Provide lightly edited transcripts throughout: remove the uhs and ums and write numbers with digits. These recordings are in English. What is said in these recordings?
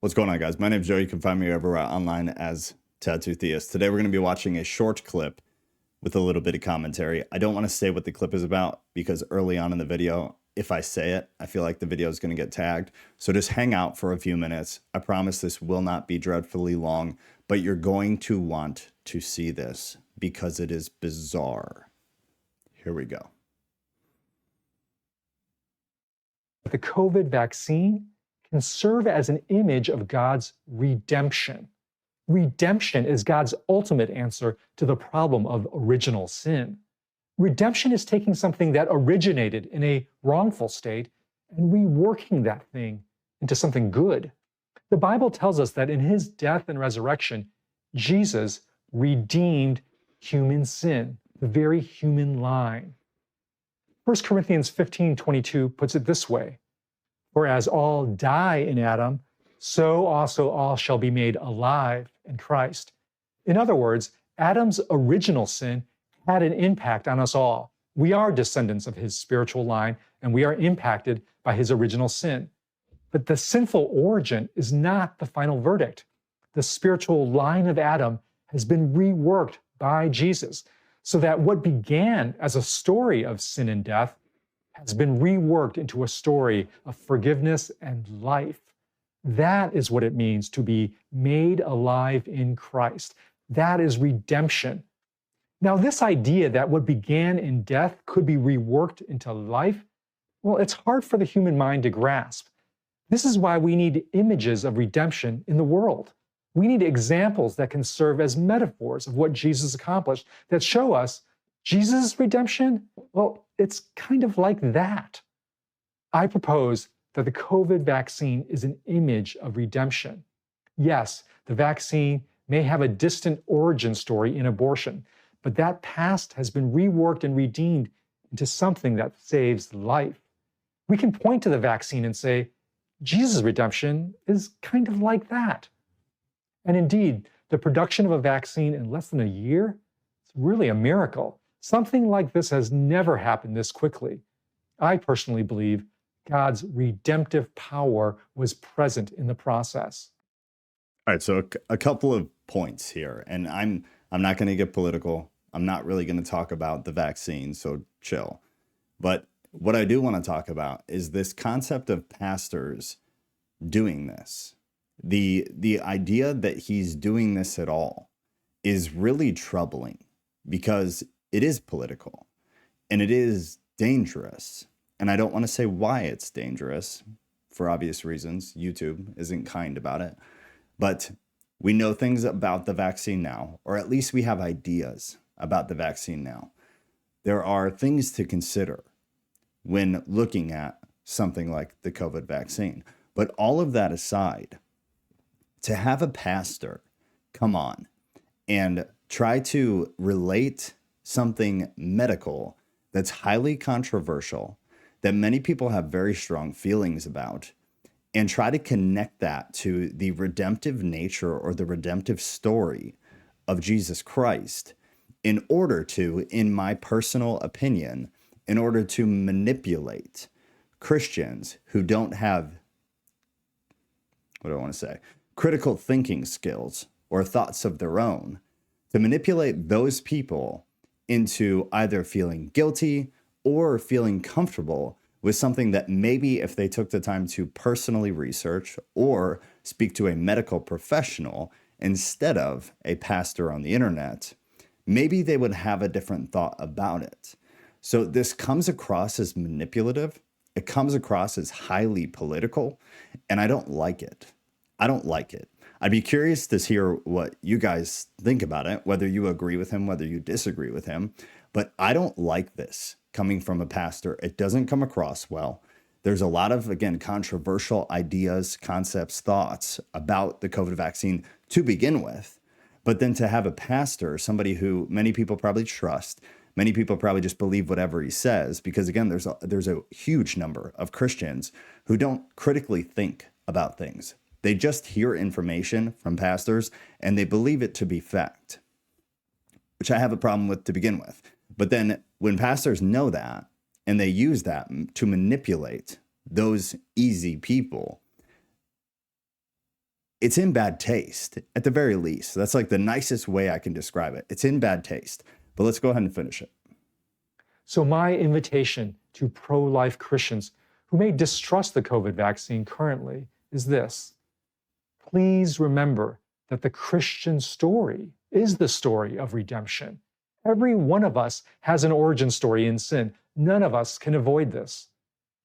What's going on, guys? My name is Joe. You can find me everywhere online as Tattoo Theist. Today, we're going to be watching a short clip with a little bit of commentary. I don't want to say what the clip is about because early on in the video, if I say it, I feel like the video is going to get tagged. So just hang out for a few minutes. I promise this will not be dreadfully long, but you're going to want to see this because it is bizarre. Here we go. The COVID vaccine can serve as an image of God's redemption. Redemption is God's ultimate answer to the problem of original sin. Redemption is taking something that originated in a wrongful state and reworking that thing into something good. The Bible tells us that in his death and resurrection, Jesus redeemed human sin, the very human line. 1 Corinthians 15:22 puts it this way: "For as all die in Adam, so also all shall be made alive in Christ." In other words, Adam's original sin had an impact on us all. We are descendants of his spiritual line, and we are impacted by his original sin. But the sinful origin is not the final verdict. The spiritual line of Adam has been reworked by Jesus, so that what began as a story of sin and death has been reworked into a story of forgiveness and life. That is what it means to be made alive in Christ. That is redemption. Now, this idea that what began in death could be reworked into life, well, it's hard for the human mind to grasp. This is why we need images of redemption in the world. We need examples that can serve as metaphors of what Jesus accomplished that show us Jesus' redemption, well, it's kind of like that. I propose that the COVID vaccine is an image of redemption. Yes, the vaccine may have a distant origin story in abortion, but that past has been reworked and redeemed into something that saves life. We can point to the vaccine and say, Jesus' redemption is kind of like that. And indeed, the production of a vaccine in less than a year, it's really a miracle. Something like this has never happened this quickly. I personally believe God's redemptive power was present in the process. All right, so a couple of points here, and I'm not going to get political. I'm not really going to talk about the vaccine, so chill. But what I do want to talk about is this concept of pastors doing this. The idea that he's doing this at all is really troubling because it is political and it is dangerous. And I don't want to say why it's dangerous for obvious reasons. YouTube isn't kind about it. But we know things about the vaccine now, or at least we have ideas about the vaccine now. There are things to consider when looking at something like the COVID vaccine. But all of that aside, to have a pastor come on and try to relate something medical that's highly controversial, that many people have very strong feelings about, and try to connect that to the redemptive nature or the redemptive story of Jesus Christ in order to, in my personal opinion, in order to manipulate Christians who don't have, what do I want to say, critical thinking skills or thoughts of their own, to manipulate those people into either feeling guilty or feeling comfortable with something that maybe if they took the time to personally research or speak to a medical professional instead of a pastor on the internet, maybe they would have a different thought about it. So this comes across as manipulative. It comes across as highly political, and I don't like it. I don't like it. I'd be curious to hear what you guys think about it, whether you agree with him, whether you disagree with him. But I don't like this coming from a pastor. It doesn't come across well. There's a lot of, again, controversial ideas, concepts, thoughts about the COVID vaccine to begin with. But then to have a pastor, somebody who many people probably trust, many people probably just believe whatever he says, because again, there's a huge number of Christians who don't critically think about things. They just hear information from pastors and they believe it to be fact, which I have a problem with to begin with. But then when pastors know that and they use that to manipulate those easy people, it's in bad taste at the very least. That's like the nicest way I can describe it. It's in bad taste. But let's go ahead and finish it. So, my invitation to pro life Christians who may distrust the COVID vaccine currently is this: please remember that the Christian story is the story of redemption. Every one of us has an origin story in sin. None of us can avoid this.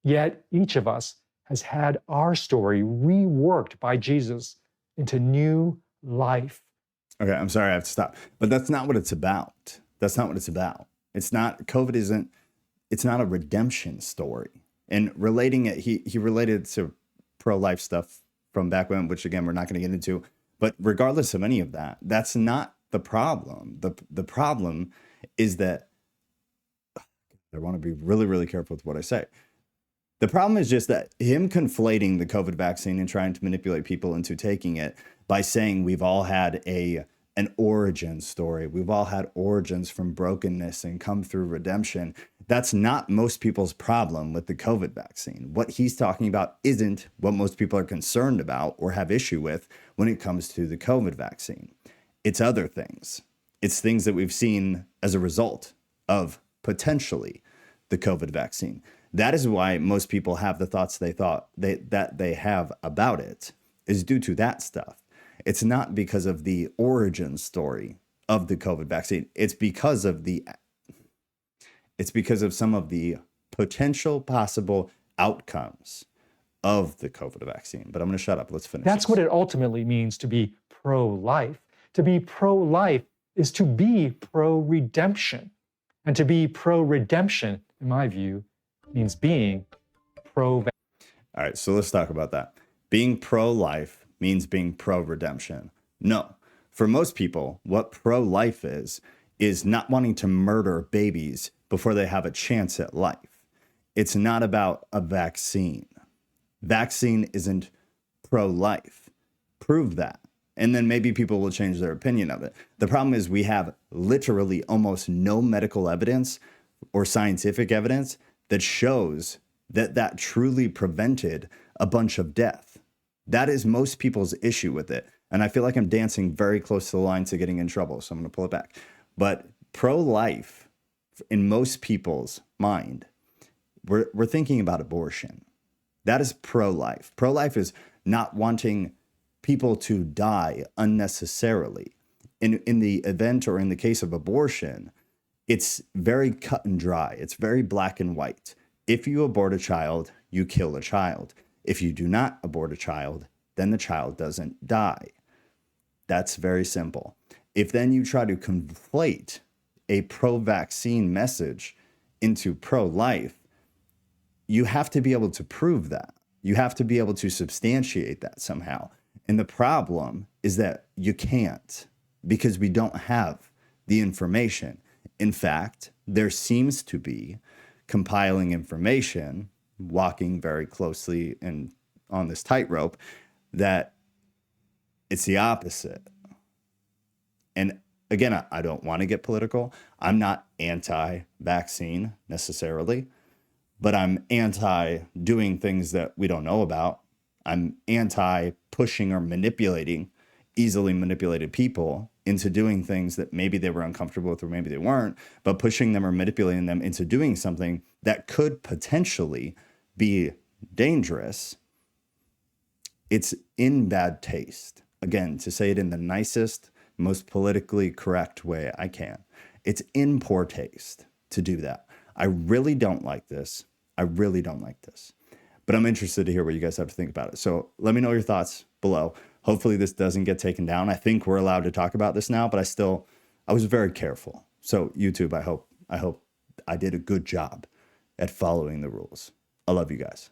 Yet each of us has had our story reworked by Jesus into new life. Okay, I'm sorry I have to stop. But that's not what it's about. That's not what it's about. It's not, COVID isn't, it's not a redemption story. And relating it, he related it to pro-life stuff from back when, which again, we're not going to get into. But regardless of any of that, that's not the problem. The problem is that, I want to be really, really careful with what I say. The problem is just that him conflating the COVID vaccine and trying to manipulate people into taking it by saying we've all had an origin story. We've all had origins from brokenness and come through redemption. That's not most people's problem with the COVID vaccine. What he's talking about isn't what most people are concerned about or have issue with when it comes to the COVID vaccine. It's other things. It's things that we've seen as a result of potentially the COVID vaccine. That is why most people have the thoughts that they have about it, is due to that stuff. It's not because of the origin story of the COVID vaccine. It's because of some of the potential possible outcomes of the COVID vaccine. But I'm going to shut up. Let's finish. That's what it ultimately means to be pro-life. To be pro-life is to be pro-redemption. And to be pro-redemption, in my view, means being pro-vaccine. All right, so let's talk about that. Being pro-life means being pro-redemption. No, for most people, what pro-life is not wanting to murder babies before they have a chance at life. It's not about a vaccine. Vaccine isn't pro-life. Prove that. And then maybe people will change their opinion of it. The problem is we have literally almost no medical evidence or scientific evidence that shows that truly prevented a bunch of death. That is most people's issue with it. And I feel like I'm dancing very close to the line to getting in trouble, so I'm going to pull it back. But pro-life, in most people's mind, we're thinking about abortion. That is pro-life. Pro-life is not wanting people to die unnecessarily. In the event or in the case of abortion, it's very cut and dry. It's very black and white. If you abort a child, you kill a child. If you do not abort a child, then the child doesn't die. That's very simple. If then you try to conflate a pro-vaccine message into pro-life, you have to be able to prove that. You have to be able to substantiate that somehow. And the problem is that you can't, because we don't have the information. In fact, there seems to be compiling information, walking very closely and on this tightrope, that it's the opposite. And again, I don't want to get political. I'm not anti-vaccine necessarily, but I'm anti doing things that we don't know about. I'm anti pushing or manipulating easily manipulated people into doing things that maybe they were uncomfortable with or maybe they weren't, but pushing them or manipulating them into doing something that could potentially be dangerous. It's in bad taste. Again, to say it in the nicest, most politically correct way I can. It's in poor taste to do that. I really don't like this. I really don't like this. But I'm interested to hear what you guys have to think about it. So let me know your thoughts below. Hopefully this doesn't get taken down. I think we're allowed to talk about this now, but I was very careful. So YouTube, I hope I did a good job at following the rules. I love you guys.